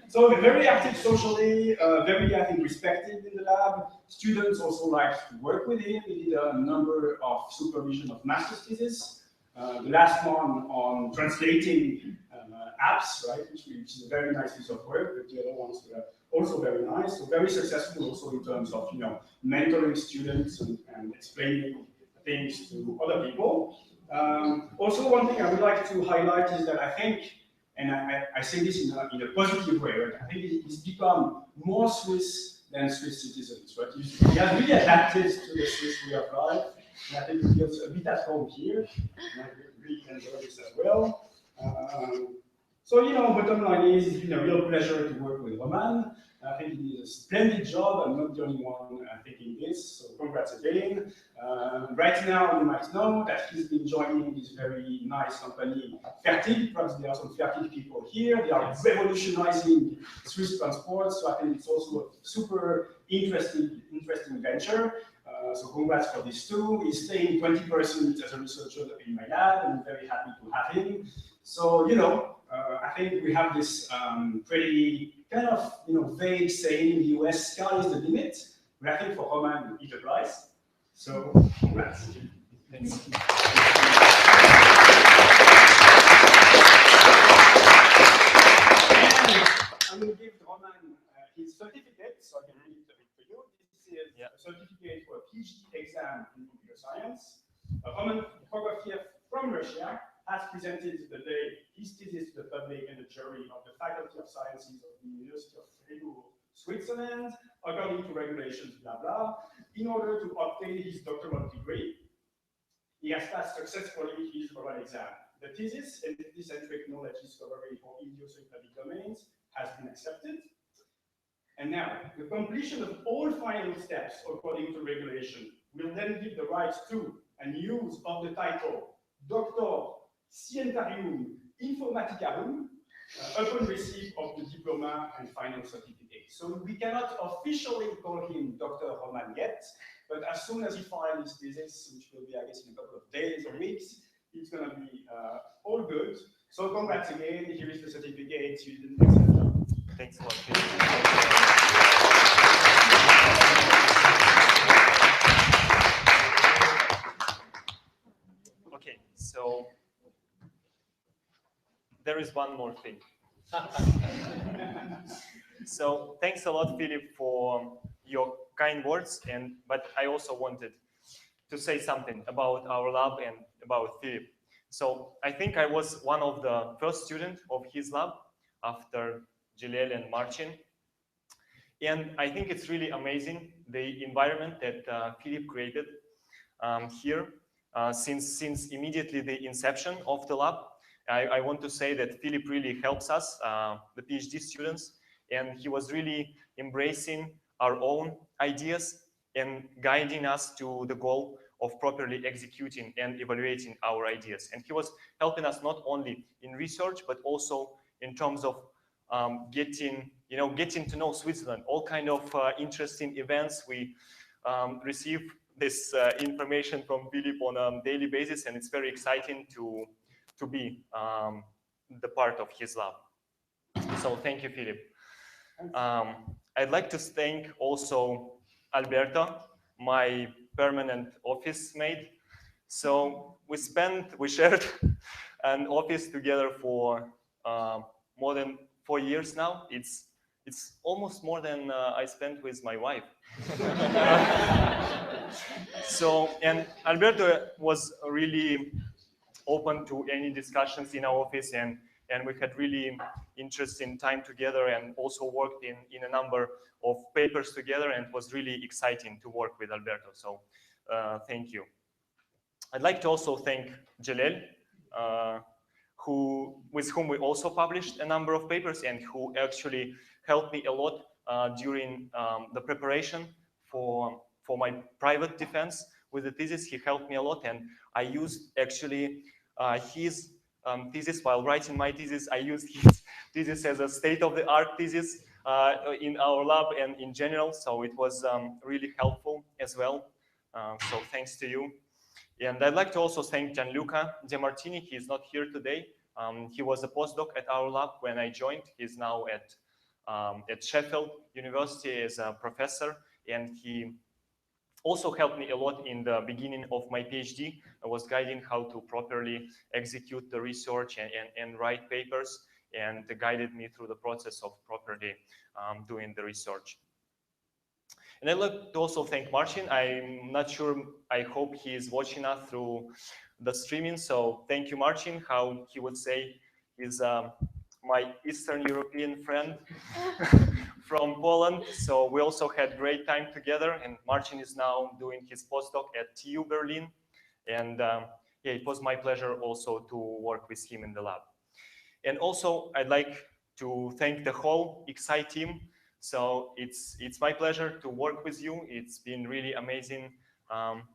[SPEAKER 1] So very active socially, very, I think, respected in the lab. Students also liked to work with him. He did a number of supervision of master's theses. The last one on translating apps, right, which is a very nice piece of work, but the other ones were also very nice, so very successful also in terms of mentoring students and explaining things to other people. Also, one thing I would like to highlight is that I think, and I say this in a positive way, right? I think he's become more Swiss than Swiss citizens, right? He has really adapted to the Swiss way of life, and I think he feels a bit at home here, and I really enjoy this as well. So, bottom line is, it's been a real pleasure to work with Roman. I think he did a splendid job. I'm not the only one thinking this, so congrats again. Right now, you might know that he's been joining this very nice company, Fertig. Perhaps there are some Fertig people here. They are revolutionizing Swiss transport, so I think it's also a super interesting venture. So congrats for this too. He's staying 20% as a researcher in my lab, and I'm very happy to have him. So, I think we have this pretty kind of vague saying in the US, sky is the limit. But I think for Roman, it applies. So, congrats. Thanks. And I'm going to give Roman his certificate, so I can read it a bit for you. This is a certificate for a PhD exam in computer science. Roman Prokofyev from Russia has presented today his thesis to the public and the jury of the Faculty of Sciences of the University of Fribourg, Switzerland, according to regulations, blah, blah. In order to obtain his doctoral degree, he has passed successfully his oral exam. The thesis, Entity-Centric Knowledge Discovery for Idiosyncratic Domains, has been accepted. And now, the completion of all final steps according to regulation will then give the right to and use of the title Doctor Scientiarum Informaticarum upon receipt of the diploma and final certificate. So we cannot officially call him Dr. Roman yet, but as soon as he files his thesis, which will be, I guess, in a couple of days or weeks, it's going to be all good. So congrats again. Here is the certificate. You did an excellent job.
[SPEAKER 2] Thanks a lot. Okay, so there is one more thing. So thanks a lot, Philip, for your kind words. But I also wanted to say something about our lab and about Philip. So I think I was one of the first students of his lab after Jaleel and Marcin. And I think it's really amazing, the environment that Philip created here since immediately the inception of the lab. I want to say that Philip really helps us, the PhD students, and he was really embracing our own ideas and guiding us to the goal of properly executing and evaluating our ideas. And he was helping us not only in research, but also in terms of getting to know Switzerland, all kind of interesting events. We receive this information from Philip on a daily basis, and it's very exciting to be the part of his lab. So thank you, Philip. I'd like to thank also Alberto, my permanent office mate. So we shared an office together for more than 4 years now. It's almost more than I spent with my wife. So, and Alberto was really open to any discussions in our office, and we had really interesting time together, and also worked in a number of papers together, and it was really exciting to work with Alberto. So thank you. I'd like to also thank Jaleel, with whom we also published a number of papers, and who actually helped me a lot during the preparation for my private defense with the thesis. He helped me a lot, and I used actually his thesis while writing my thesis. I used his thesis as a state-of-the-art thesis in our lab and in general, so it was really helpful as well. So thanks to you. And I'd like to also thank Gianluca De Martini. He is not here today. He was a postdoc at our lab when I joined. He's now at Sheffield University as a professor, and he also helped me a lot in the beginning of my PhD. I was guiding how to properly execute the research and write papers. and guided me through the process of properly doing the research. And I'd like to also thank Marcin. I'm not sure, I hope he is watching us through the streaming. So thank you, Marcin. How he would say is my Eastern European friend from Poland. So we also had great time together, and Marcin is now doing his postdoc at TU Berlin. And yeah, it was my pleasure also to work with him in the lab. And also I'd like to thank the whole XI team. So it's my pleasure to work with you. It's been really amazing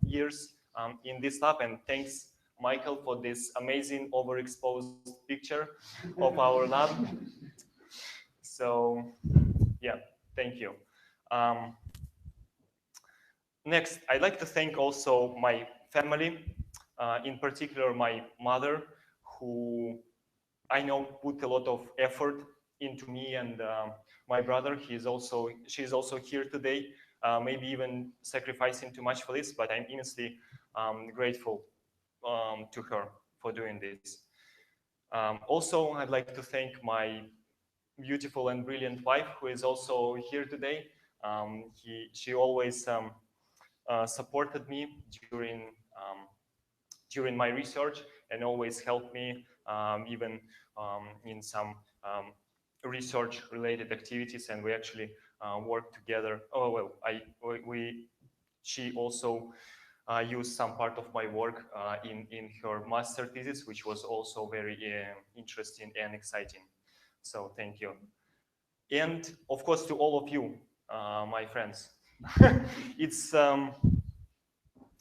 [SPEAKER 2] years in this lab, and thanks Michael for this amazing overexposed picture of our lab. So yeah, thank you. Next, I'd like to thank also my family, in particular my mother, who I know put a lot of effort into me, and my brother. She's also here today, maybe even sacrificing too much for this, but I'm immensely grateful to her for doing this. Also, I'd like to thank my beautiful and brilliant wife, who is also here today. She always supported me during my research and always helped me even in some research-related activities, and we actually worked together. Oh well, she also used some part of my work in her master thesis, which was also very interesting and exciting. So thank you, and of course to all of you, my friends. It's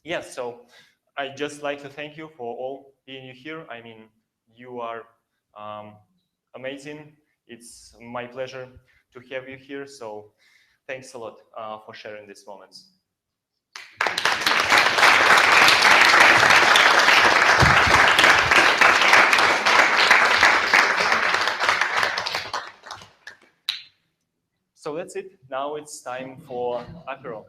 [SPEAKER 2] yeah. So I just like to thank you for all being here. I mean, you are amazing. It's my pleasure to have you here. So thanks a lot for sharing these moments. So that's it. Now it's time for Apero.